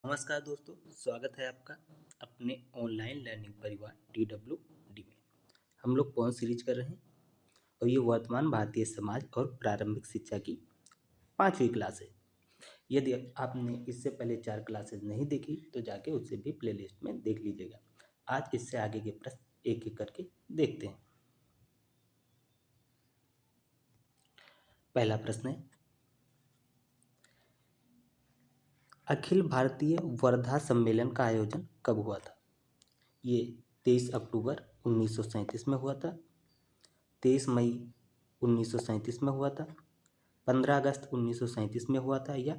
नमस्कार दोस्तों, स्वागत है आपका अपने ऑनलाइन लर्निंग परिवार TWD में। हम लोग पॉइंट सीरीज कर रहे हैं और ये वर्तमान भारतीय समाज और प्रारंभिक शिक्षा की 5वीं क्लास है। यदि आपने इससे पहले 4 क्लासेस नहीं देखी तो जाके उससे भी प्लेलिस्ट में देख लीजिएगा। आज इससे आगे के प्रश्न एक एक करके देखते हैं। पहला प्रश्न है, अखिल भारतीय वर्धा सम्मेलन का आयोजन कब हुआ था? ये 23 अक्टूबर 1937 में हुआ था, 23 मई 1937 में हुआ था, 15 अगस्त 1937 में हुआ था या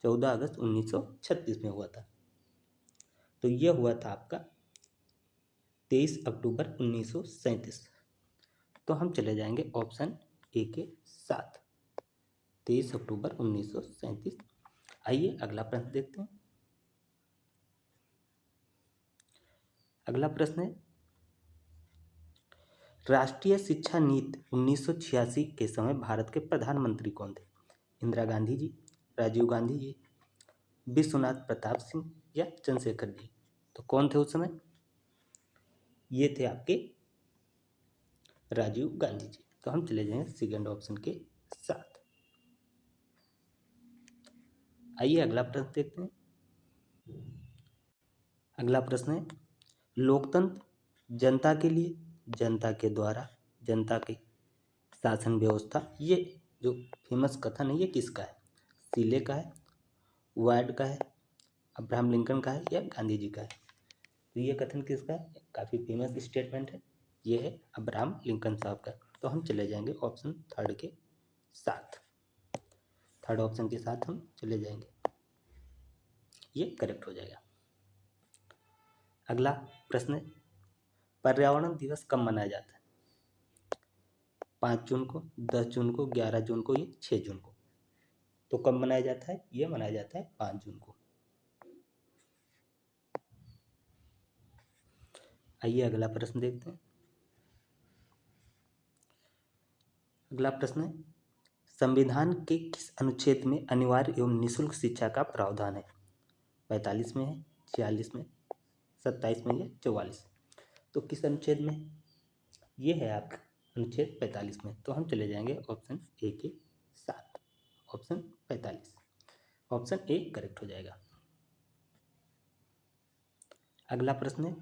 14 अगस्त 1936 में हुआ था। तो यह हुआ था आपका 23 अक्टूबर 1937। तो हम चले जाएंगे ऑप्शन ए के साथ, 23 अक्टूबर 1937। आइए अगला प्रश्न देखते हैं। अगला प्रश्न है, राष्ट्रीय शिक्षा नीति 1986 के समय भारत के प्रधानमंत्री कौन थे? इंदिरा गांधी जी, राजीव गांधी जी, विश्वनाथ प्रताप सिंह या चंद्रशेखर जी? तो कौन थे उस समय? ये थे आपके राजीव गांधी जी। तो हम चले जाएंगे सेकेंड ऑप्शन के साथ। आइए अगला प्रश्न देखते हैं। अगला प्रश्न है, लोकतंत्र जनता के लिए, जनता के द्वारा, जनता के शासन व्यवस्था, ये जो फेमस कथन है ये किसका है? सीले का है, वार्ड का है, अब्राहम लिंकन का है या गांधी जी का है? तो ये कथन किसका है? काफ़ी फेमस स्टेटमेंट है, ये है अब्राहम लिंकन साहब का। तो हम चले जाएंगे ऑप्शन थर्ड के साथ। थर्ड ऑप्शन के साथ हम चले जाएंगे, ये करेक्ट हो जाएगा। अगला प्रश्न है, पर्यावरण दिवस कब मनाया जाता है? 5 जून को, 10 जून को, 11 जून को या 6 जून को? तो कब मनाया जाता है? ये मनाया जाता है 5 जून को। आइए अगला प्रश्न देखते हैं। अगला प्रश्न है, संविधान के किस अनुच्छेद में अनिवार्य एवं निःशुल्क शिक्षा का प्रावधान है? 45 में है, 46 में, 27 में या 44? तो किस अनुच्छेद में? ये है आपका अनुच्छेद 45 में। तो हम चले जाएंगे ऑप्शन ए के साथ, ऑप्शन 45। ऑप्शन ए करेक्ट हो जाएगा। अगला प्रश्न है,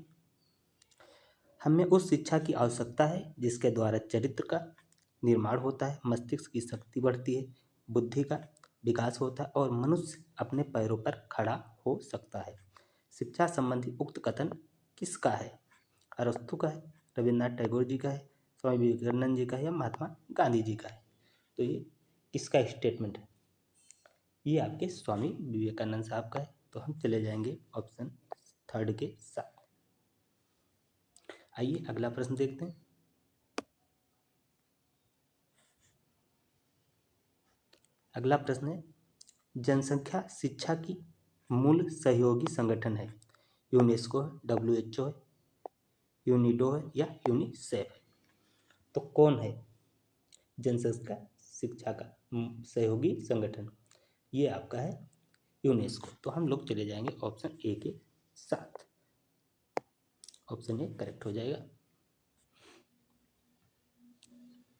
हमें उस शिक्षा की आवश्यकता है जिसके द्वारा चरित्र का निर्माण होता है, मस्तिष्क की शक्ति बढ़ती है, बुद्धि का विकास होता है और मनुष्य अपने पैरों पर खड़ा हो सकता है। शिक्षा संबंधी उक्त कथन किसका है? अरस्तु का है, रविन्द्रनाथ टैगोर जी का है, स्वामी विवेकानंद जी का है या महात्मा गांधी जी का है? तो ये किसका स्टेटमेंट है? ये आपके स्वामी विवेकानंद साहब का है। तो हम चले जाएंगे ऑप्शन थर्ड के साथ। आइए अगला प्रश्न देखते हैं। अगला प्रश्न है, जनसंख्या शिक्षा की मूल सहयोगी संगठन है? यूनेस्को है, WHO है, यूनिडो है या यूनिसेफ है? तो कौन है जनसंख्या शिक्षा का सहयोगी संगठन? ये आपका है यूनेस्को। तो हम लोग चले जाएंगे ऑप्शन ए के साथ, ऑप्शन ए करेक्ट हो जाएगा।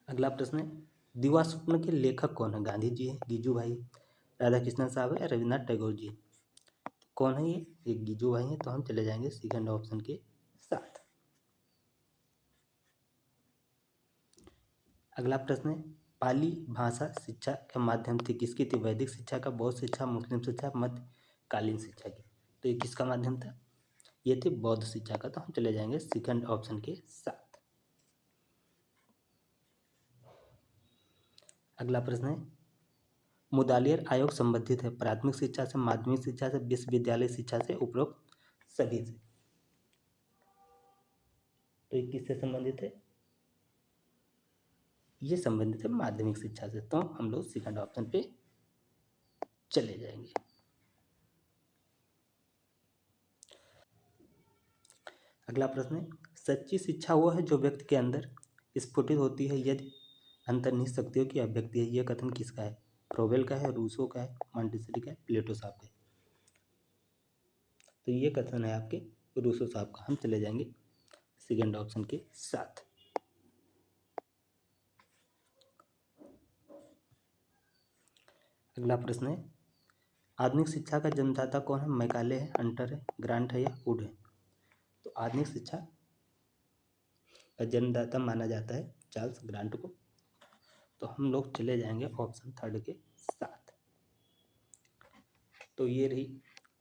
अगला प्रश्न है, दिवा स्वप्न के लेखक कौन है? गांधी जी है, गिजू भाई, राधा कृष्णन साहब है या रविन्द्रनाथ टैगोर जी? कौन है ये गिजू भाई है। तो हम चले जाएंगे सेकंड ऑप्शन के साथ। अगला प्रश्न है, पाली भाषा शिक्षा के माध्यम से किसकी थी? वैदिक शिक्षा का, बौद्ध शिक्षा, मुस्लिम शिक्षा, मध्यकालीन शिक्षा की? तो ये किसका माध्यम था? ये थी बौद्ध शिक्षा का। तो हम चले जाएंगे सेकंड ऑप्शन के साथ। अगला प्रश्न है, मुदालियर आयोग संबंधित है प्राथमिक शिक्षा से, माध्यमिक शिक्षा से, विश्वविद्यालय शिक्षा से, उपरोक्त सभी से? तो ये किससे संबंधित है? ये संबंधित है माध्यमिक शिक्षा से। तो हम लोग सेकंड ऑप्शन पे चले जाएंगे। अगला प्रश्न है, सच्ची शिक्षा वो है जो व्यक्ति के अंदर स्फुटित होती है यदि अंतर्निहित शक्तियों की अभिव्यक्ति है। यह कथन किसका है? फ्रोबेल का है, रूसो का है, मॉन्टेसरी का है, प्लेटो साहब का है? तो ये कथन है आपके रूसो साहब का। हम चले जाएंगे सेकेंड ऑप्शन के साथ। अगला प्रश्न है, आधुनिक शिक्षा का जन्मदाता कौन है? मैकाले है, हंटर है, ग्रांट है या वुड है? तो आधुनिक शिक्षा का जन्मदाता माना जाता है चार्ल्स ग्रांट को। तो हम लोग चले जाएंगे ऑप्शन थर्ड के साथ। तो ये रही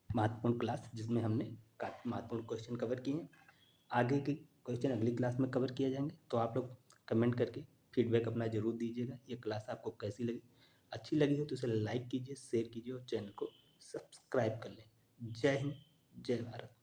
महत्वपूर्ण क्लास जिसमें हमने काफ़ी महत्वपूर्ण क्वेश्चन कवर किए हैं। आगे के क्वेश्चन अगली क्लास में कवर किए जाएंगे। तो आप लोग कमेंट करके फीडबैक अपना ज़रूर दीजिएगा। ये क्लास आपको कैसी लगी? अच्छी लगी हो तो इसे लाइक कीजिए, शेयर कीजिए और चैनल को सब्सक्राइब कर लें। जय हिंद, जय भारत।